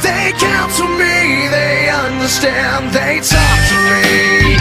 They counsel me, they understand, they talk to me.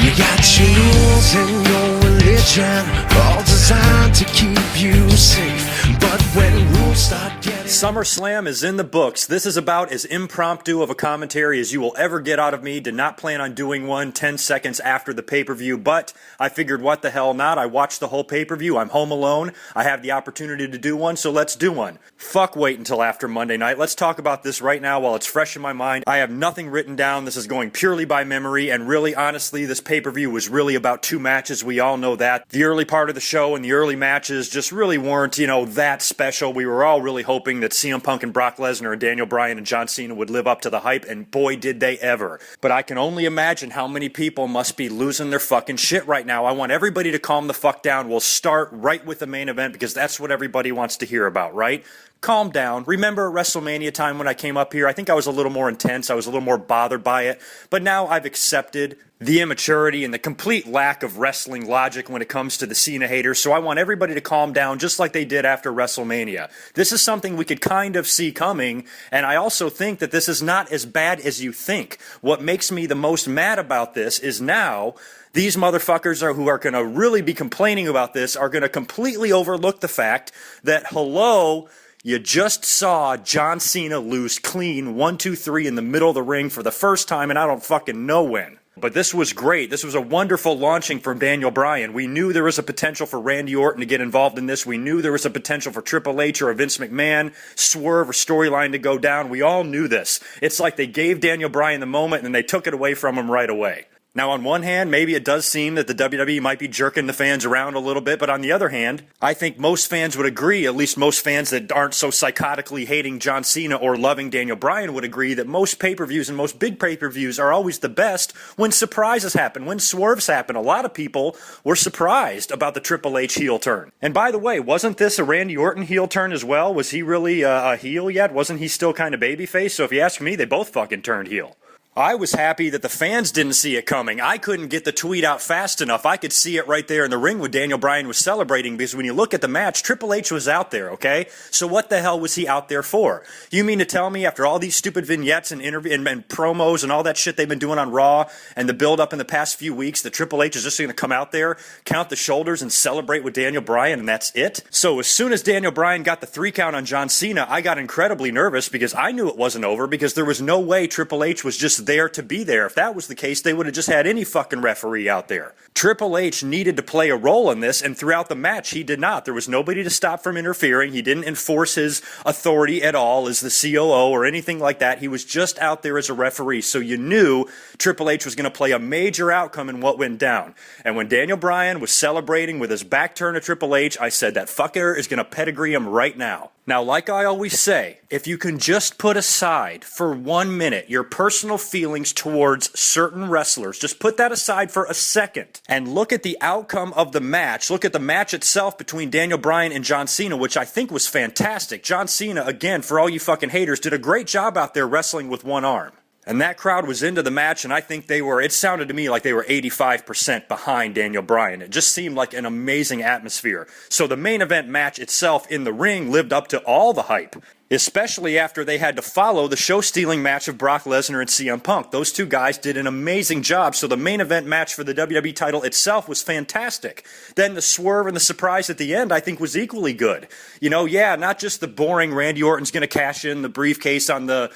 You got your rules and your religion, all designed to keep you safe. But when rules start getting... SummerSlam is in the books. This is about as impromptu of a commentary as you will ever get out of me. Did not plan on doing one 10 seconds after the pay-per-view, but I figured what the hell not. I watched the whole pay-per-view. I'm home alone. I have the opportunity to do one, so let's do one. Fuck wait until after Monday night. Let's talk about this right now while it's fresh in my mind. I have nothing written down. This is going purely by memory, and really, honestly, this pay-per-view was really about two matches. We all know that. The early part of the show and the early matches just really weren't, that special. We were all really hoping that CM Punk and Brock Lesnar and Daniel Bryan and John Cena would live up to the hype, and boy did they ever. But I can only imagine how many people must be losing their fucking shit right now. I want everybody to calm the fuck down. We'll start right with the main event because that's what everybody wants to hear about, right? Calm down. Remember WrestleMania time when I came up here? I think I was a little more intense. I was a little more bothered by it. But now I've accepted the immaturity and the complete lack of wrestling logic when it comes to the Cena haters. So I want everybody to calm down just like they did after WrestleMania. This is something we could kind of see coming. And I also think that this is not as bad as you think. What makes me the most mad about this is now these motherfuckers who are going to really be complaining about this are going to completely overlook the fact that, hello, you just saw John Cena lose clean 1, 2, 3 in the middle of the ring for the first time, and I don't fucking know when. But this was great. This was a wonderful launching from Daniel Bryan. We knew there was a potential for Randy Orton to get involved in this. We knew there was a potential for Triple H or a Vince McMahon swerve or storyline to go down. We all knew this. It's like they gave Daniel Bryan the moment and then they took it away from him right away. Now, on one hand, maybe it does seem that the WWE might be jerking the fans around a little bit, but on the other hand, I think most fans would agree, at least most fans that aren't so psychotically hating John Cena or loving Daniel Bryan would agree that most pay-per-views and most big pay-per-views are always the best when surprises happen, when swerves happen. A lot of people were surprised about the Triple H heel turn. And by the way, wasn't this a Randy Orton heel turn as well? Was he really a heel yet? Wasn't he still kind of babyface? So if you ask me, they both fucking turned heel. I was happy that the fans didn't see it coming. I couldn't get the tweet out fast enough. I could see it right there in the ring when Daniel Bryan was celebrating, because when you look at the match, Triple H was out there, okay? So what the hell was he out there for? You mean to tell me after all these stupid vignettes and and promos and all that shit they've been doing on Raw and the build-up in the past few weeks that Triple H is just going to come out there, count the shoulders, and celebrate with Daniel Bryan, and that's it? So as soon as Daniel Bryan got the 3 count on John Cena, I got incredibly nervous because I knew it wasn't over, because there was no way Triple H was just there to be there. If that was the case, they would have just had any fucking referee out there. Triple H needed to play a role in this, and throughout the match, he did not. There was nobody to stop from interfering. He didn't enforce his authority at all as the COO or anything like that. He was just out there as a referee, so you knew Triple H was going to play a major outcome in what went down. And when Daniel Bryan was celebrating with his back turned to Triple H, I said, that fucker is going to pedigree him right now. Now, like I always say, if you can just put aside for 1 minute your personal feelings towards certain wrestlers, just put that aside for a second and look at the outcome of the match. Look at the match itself between Daniel Bryan and John Cena, which I think was fantastic. John Cena, again, for all you fucking haters, did a great job out there wrestling with one arm. And that crowd was into the match, and I think it sounded to me like they were 85% behind Daniel Bryan. It just seemed like an amazing atmosphere. So the main event match itself in the ring lived up to all the hype, especially after they had to follow the show-stealing match of Brock Lesnar and CM Punk. Those two guys did an amazing job, so the main event match for the WWE title itself was fantastic. Then the swerve and the surprise at the end, I think, was equally good. Not just the boring Randy Orton's going to cash in the briefcase on the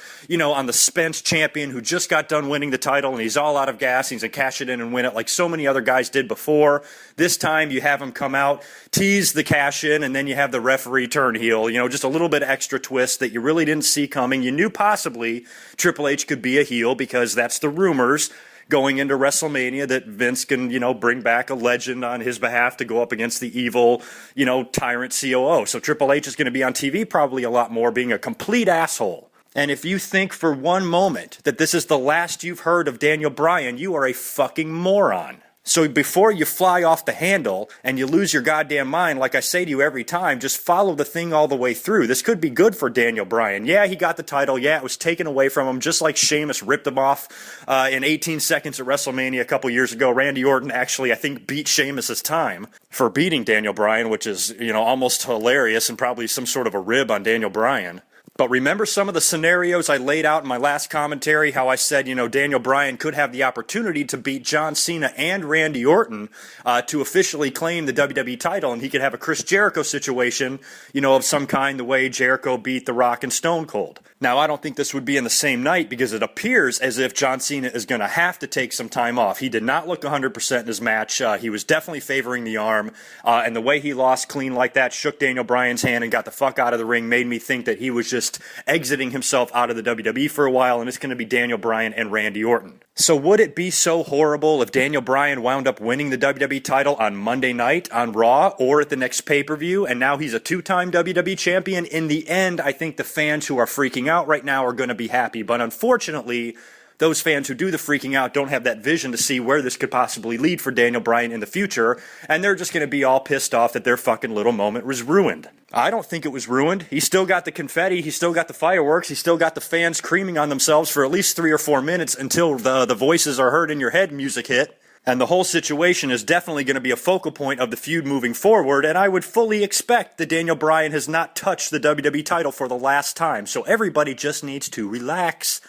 Spence champion who just got done winning the title and he's all out of gas. He's going to cash it in and win it like so many other guys did before. This time you have him come out, tease the cash in, and then you have the referee turn heel. Just a little bit extra twist that you really didn't see coming. You knew possibly Triple H could be a heel because that's the rumors going into WrestleMania, that Vince can, bring back a legend on his behalf to go up against the evil, tyrant COO. So Triple H is going to be on TV probably a lot more being a complete asshole. And if you think for one moment that this is the last you've heard of Daniel Bryan, you are a fucking moron. So before you fly off the handle and you lose your goddamn mind, like I say to you every time, just follow the thing all the way through. This could be good for Daniel Bryan. Yeah, he got the title. Yeah, it was taken away from him, just like Sheamus ripped him off in 18 seconds at WrestleMania a couple years ago. Randy Orton actually, I think, beat Sheamus's time for beating Daniel Bryan, which is, almost hilarious and probably some sort of a rib on Daniel Bryan. But remember some of the scenarios I laid out in my last commentary, how I said, Daniel Bryan could have the opportunity to beat John Cena and Randy Orton to officially claim the WWE title, and he could have a Chris Jericho situation, of some kind, the way Jericho beat The Rock and Stone Cold. Now, I don't think this would be in the same night because it appears as if John Cena is going to have to take some time off. He did not look 100% in his match. He was definitely favoring the arm, and the way he lost clean like that, shook Daniel Bryan's hand and got the fuck out of the ring, made me think that he was just exiting himself out of the WWE for a while, and it's going to be Daniel Bryan and Randy Orton. So would it be so horrible if Daniel Bryan wound up winning the WWE title on Monday night on Raw or at the next pay-per-view, and now he's a two-time WWE champion? In the end, I think the fans who are freaking out right now are going to be happy, but unfortunately, those fans who do the freaking out don't have that vision to see where this could possibly lead for Daniel Bryan in the future, and they're just going to be all pissed off that their fucking little moment was ruined. I don't think it was ruined. He still got the confetti, he still got the fireworks, he still got the fans creaming on themselves for at least 3 or 4 minutes until the voices are heard in your head music hit. And the whole situation is definitely going to be a focal point of the feud moving forward, and I would fully expect that Daniel Bryan has not touched the WWE title for the last time. So everybody just needs to relax.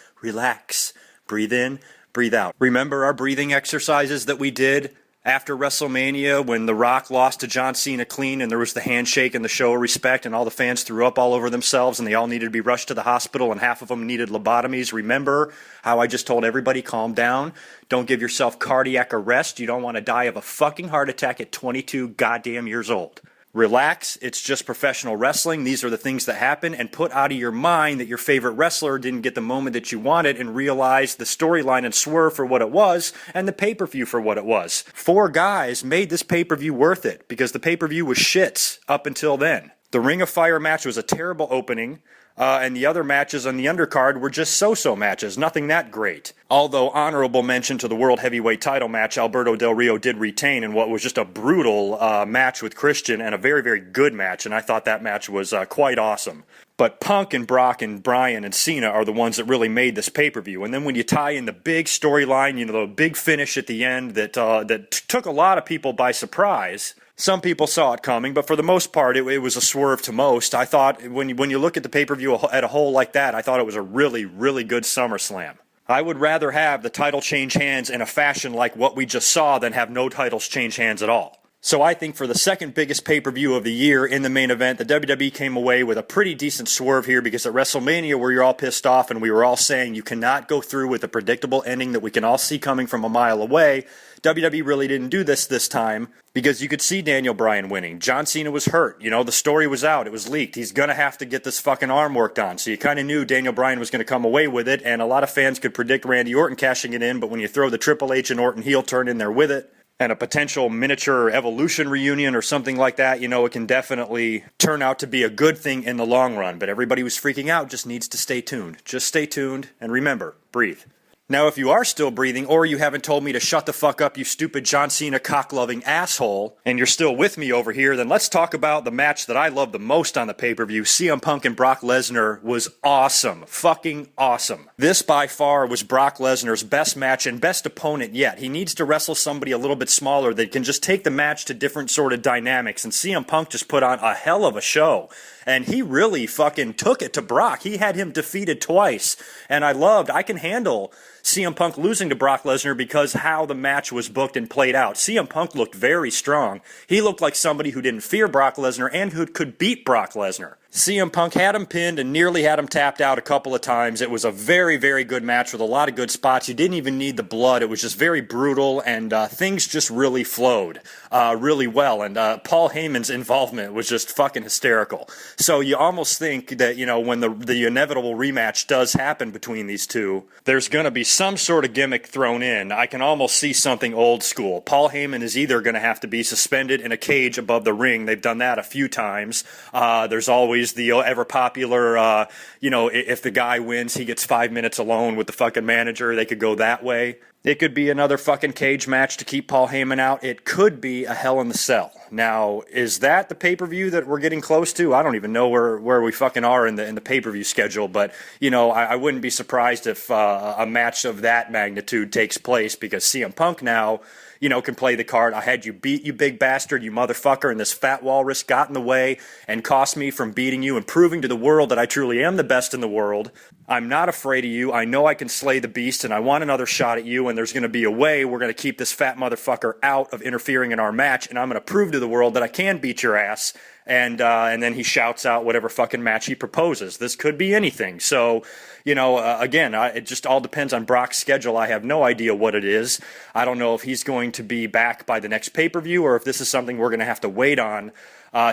Breathe in, breathe out. Remember our breathing exercises that we did after WrestleMania when The Rock lost to John Cena clean and there was the handshake and the show of respect and all the fans threw up all over themselves and they all needed to be rushed to the hospital and half of them needed lobotomies? Remember how I just told everybody, calm down, don't give yourself cardiac arrest, you don't want to die of a fucking heart attack at 22 goddamn years old. Relax, it's just professional wrestling. These are the things that happen, and put out of your mind that your favorite wrestler didn't get the moment that you wanted, and realize the storyline and Swerve for what it was and the pay-per-view for what it was. 4 guys made this pay-per-view worth it because the pay-per-view was shits up until then. The Ring of Fire match was a terrible opening. And the other matches on the undercard were just so-so matches, nothing that great. Although honorable mention to the World Heavyweight title match, Alberto Del Rio did retain in what was just a brutal match with Christian and a very, very good match, and I thought that match was quite awesome. But Punk and Brock and Bryan and Cena are the ones that really made this pay-per-view. And then when you tie in the big storyline, the big finish at the end that took a lot of people by surprise. Some people saw it coming, but for the most part, it was a swerve to most. I thought, when you look at the pay-per-view at a whole like that, I thought it was a really, really good SummerSlam. I would rather have the title change hands in a fashion like what we just saw than have no titles change hands at all. So I think for the second biggest pay-per-view of the year in the main event, the WWE came away with a pretty decent swerve here, because at WrestleMania, where you're all pissed off and we were all saying you cannot go through with a predictable ending that we can all see coming from a mile away, WWE really didn't do this time, because you could see Daniel Bryan winning. John Cena was hurt. The story was out. It was leaked. He's going to have to get this fucking arm worked on. So you kind of knew Daniel Bryan was going to come away with it, and a lot of fans could predict Randy Orton cashing it in, but when you throw the Triple H and Orton heel turn in there with it, and a potential miniature Evolution reunion or something like that, it can definitely turn out to be a good thing in the long run. But everybody who's freaking out just needs to stay tuned. Just stay tuned, and remember, breathe. Now, if you are still breathing, or you haven't told me to shut the fuck up, you stupid John Cena cock-loving asshole, and you're still with me over here, then let's talk about the match that I love the most on the pay-per-view. CM Punk and Brock Lesnar was awesome. Fucking awesome. This, by far, was Brock Lesnar's best match and best opponent yet. He needs to wrestle somebody a little bit smaller that can just take the match to different sort of dynamics, and CM Punk just put on a hell of a show. And he really fucking took it to Brock. He had him defeated twice. And I can handle CM Punk losing to Brock Lesnar because how the match was booked and played out. CM Punk looked very strong. He looked like somebody who didn't fear Brock Lesnar and who could beat Brock Lesnar. CM Punk had him pinned and nearly had him tapped out a couple of times. It was a very, very good match with a lot of good spots. You didn't even need the blood. It was just very brutal, and things just really flowed really well. And Paul Heyman's involvement was just fucking hysterical. So you almost think that, when the inevitable rematch does happen between these two, there's going to be some sort of gimmick thrown in. I can almost see something old school. Paul Heyman is either going to have to be suspended in a cage above the ring. They've done that a few times. There's always the ever popular, if the guy wins, he gets 5 minutes alone with the fucking manager. They could go that way. It could be another fucking cage match to keep Paul Heyman out. It could be a Hell in the Cell. Now, is that the pay-per-view that we're getting close to? I don't even know where we fucking are in the pay-per-view schedule, but, you know, I wouldn't be surprised if a match of that magnitude takes place, because CM Punk now, you know, can play the card. I had you beat, you big bastard, you motherfucker, and this fat walrus got in the way and cost me from beating you and proving to the world that I truly am the best in the world. I'm not afraid of you. I know I can slay the beast, and I want another shot at you, and there's going to be a way we're going to keep this fat motherfucker out of interfering in our match, and I'm going to prove to the world that I can beat your ass. And then he shouts out whatever fucking match he proposes. This could be anything. So, you know, again, it just all depends on Brock's schedule. I have no idea what it is. I don't know if he's going to be back by the next pay-per-view, or if this is something we're going to have to wait on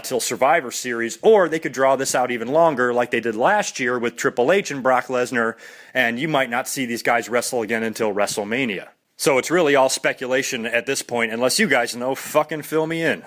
till Survivor Series, or they could draw this out even longer like they did last year with Triple H and Brock Lesnar, and you might not see these guys wrestle again until WrestleMania. So it's really all speculation at this point. Unless you guys know, fucking fill me in.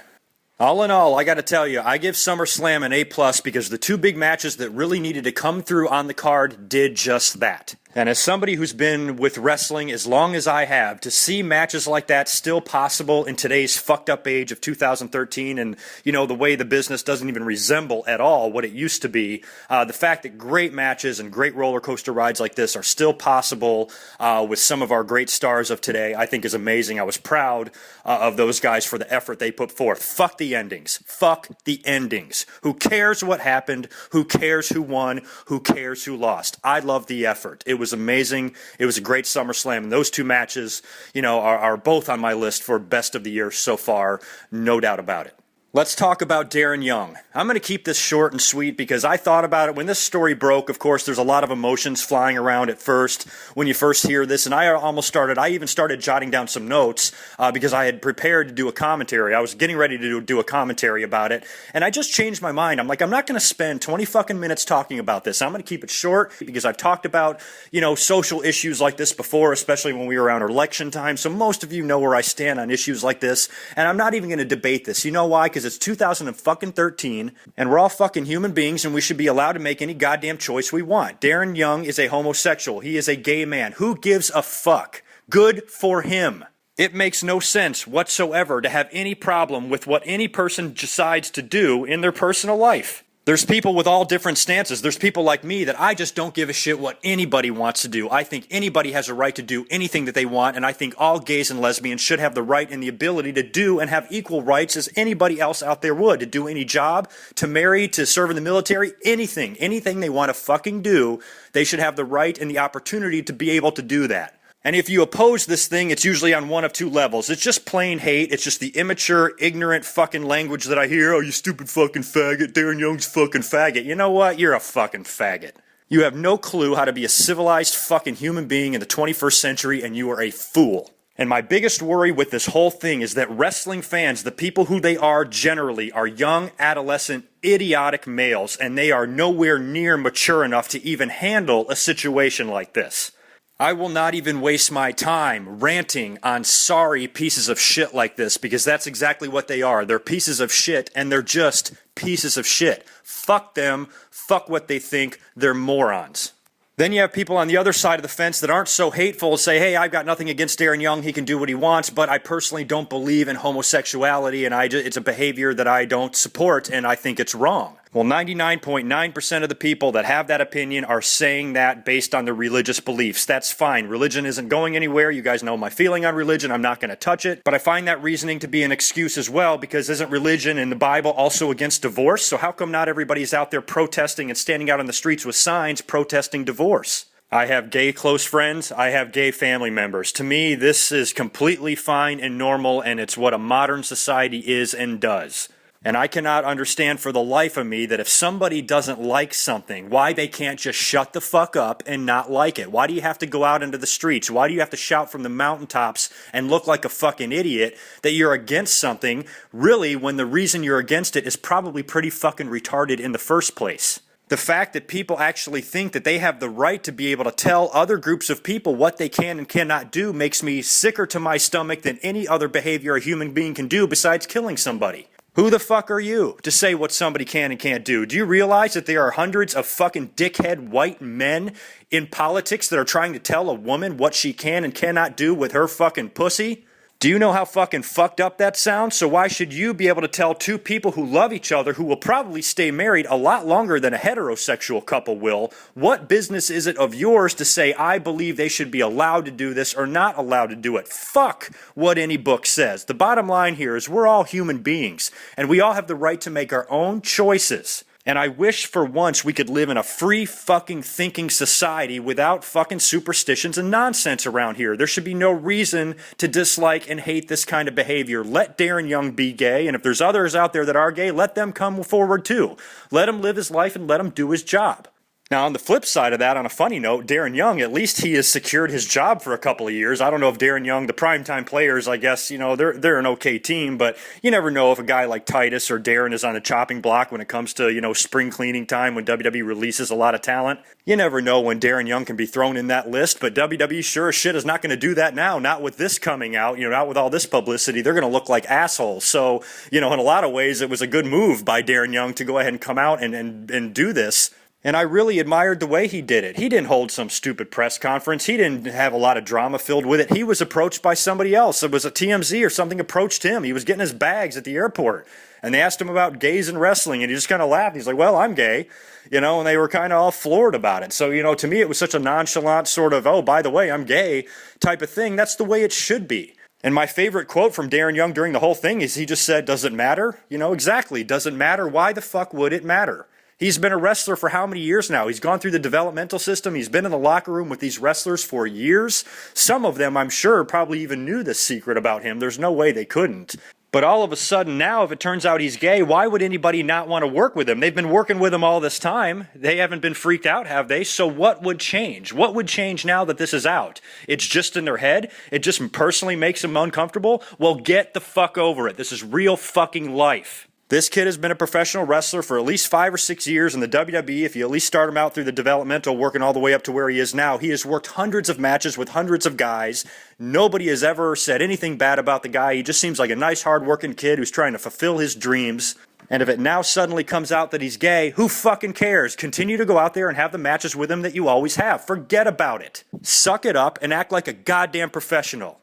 All in all, I got to tell you, I give SummerSlam an A+ because the two big matches that really needed to come through on the card did just that. And as somebody who's been with wrestling as long as I have, to see matches like that still possible in today's fucked up age of 2013, and, you know, the way the business doesn't even resemble at all what it used to be, the fact that great matches and great roller coaster rides like this are still possible with some of our great stars of today, I think is amazing. I was proud of those guys for the effort they put forth. Fuck the endings. Fuck the endings. Who cares what happened? Who cares who won? Who cares who lost? I love the effort. It was amazing. It was a great SummerSlam, and those two matches, you know, are both on my list for best of the year so far, no doubt about it. Let's talk about Darren Young. I'm going to keep this short and sweet because I thought about it when this story broke. Of course, there's a lot of emotions flying around at first when you first hear this, and I even started jotting down some notes because I had prepared to do a commentary. I was getting ready to do a commentary about it, and I just changed my mind. I'm like, I'm not going to spend 20 fucking minutes talking about this. I'm going to keep it short because I've talked about, you know, social issues like this before, especially when we were around election time, so most of you know where I stand on issues like this, and I'm not even going to debate this. You know why? Because it's 2013, and we're all fucking human beings, and we should be allowed to make any goddamn choice we want. Darren Young is a homosexual. He is a gay man. Who gives a fuck? Good for him. It makes no sense whatsoever to have any problem with what any person decides to do in their personal life. There's people with all different stances. There's people like me that I just don't give a shit what anybody wants to do. I think anybody has a right to do anything that they want, and I think all gays and lesbians should have the right and the ability to do and have equal rights as anybody else out there would, to do any job, to marry, to serve in the military, anything they want to fucking do, they should have the right and the opportunity to be able to do that. And if you oppose this thing, it's usually on one of two levels. It's just plain hate. It's just the immature, ignorant fucking language that I hear. Oh, you stupid fucking faggot. Darren Young's fucking faggot. You know what? You're a fucking faggot. You have no clue how to be a civilized fucking human being in the 21st century, and you are a fool. And my biggest worry with this whole thing is that wrestling fans, the people who they are generally, are young, adolescent, idiotic males, and they are nowhere near mature enough to even handle a situation like this. I will not even waste my time ranting on sorry pieces of shit like this, because that's exactly what they are. They're pieces of shit, and they're just pieces of shit. Fuck them. Fuck what they think. They're morons. Then you have people on the other side of the fence that aren't so hateful and say, hey, I've got nothing against Darren Young. He can do what he wants, but I personally don't believe in homosexuality, and it's a behavior that I don't support, and I think it's wrong. Well, 99.9% of the people that have that opinion are saying that based on their religious beliefs. That's fine. Religion isn't going anywhere. You guys know my feeling on religion. I'm not going to touch it. But I find that reasoning to be an excuse as well, because isn't religion and the Bible also against divorce? So how come not everybody's out there protesting and standing out on the streets with signs protesting divorce? I have gay close friends. I have gay family members. To me, this is completely fine and normal, and it's what a modern society is and does. And I cannot understand for the life of me that if somebody doesn't like something, why they can't just shut the fuck up and not like it. Why do you have to go out into the streets? Why do you have to shout from the mountaintops and look like a fucking idiot that you're against something, really, when the reason you're against it is probably pretty fucking retarded in the first place? The fact that people actually think that they have the right to be able to tell other groups of people what they can and cannot do makes me sicker to my stomach than any other behavior a human being can do besides killing somebody. Who the fuck are you to say what somebody can and can't do? Do you realize that there are hundreds of fucking dickhead white men in politics that are trying to tell a woman what she can and cannot do with her fucking pussy? Do you know how fucking fucked up that sounds? So why should you be able to tell two people who love each other, who will probably stay married a lot longer than a heterosexual couple will, what business is it of yours to say, I believe they should be allowed to do this or not allowed to do it? Fuck what any book says. The bottom line here is we're all human beings, and we all have the right to make our own choices. And I wish for once we could live in a free fucking thinking society without fucking superstitions and nonsense around here. There should be no reason to dislike and hate this kind of behavior. Let Darren Young be gay, and if there's others out there that are gay, let them come forward too. Let him live his life and let him do his job. Now, on the flip side of that, on a funny note, Darren Young, at least he has secured his job for a couple of years. I don't know if Darren Young, the primetime players, I guess, they're an okay team, but you never know if a guy like Titus or Darren is on the chopping block when it comes to, spring cleaning time when WWE releases a lot of talent. You never know when Darren Young can be thrown in that list, but WWE sure as shit is not going to do that now, not with this coming out, not with all this publicity. They're going to look like assholes. So, in a lot of ways, it was a good move by Darren Young to go ahead and come out and do this. And I really admired the way he did it. He didn't hold some stupid press conference. He didn't have a lot of drama filled with it. He was approached by somebody else. It was a TMZ or something approached him. He was getting his bags at the airport. And they asked him about gays and wrestling. And he just kind of laughed. He's like, well, I'm gay. And they were kind of all floored about it. So, to me, it was such a nonchalant sort of, oh, by the way, I'm gay type of thing. That's the way it should be. And my favorite quote from Darren Young during the whole thing is he just said, does it matter? Exactly. Does it matter? Why the fuck would it matter? He's been a wrestler for how many years now? He's gone through the developmental system. He's been in the locker room with these wrestlers for years. Some of them, I'm sure, probably even knew this secret about him. There's no way they couldn't. But all of a sudden now, if it turns out he's gay, why would anybody not want to work with him? They've been working with him all this time. They haven't been freaked out, have they? So what would change? What would change now that this is out? It's just in their head? It just personally makes them uncomfortable? Well, get the fuck over it. This is real fucking life. This kid has been a professional wrestler for at least 5 or 6 years in the WWE. If you at least start him out through the developmental, working all the way up to where he is now, he has worked hundreds of matches with hundreds of guys. Nobody has ever said anything bad about the guy. He just seems like a nice, hard-working kid who's trying to fulfill his dreams. And if it now suddenly comes out that he's gay, who fucking cares? Continue to go out there and have the matches with him that you always have. Forget about it. Suck it up and act like a goddamn professional.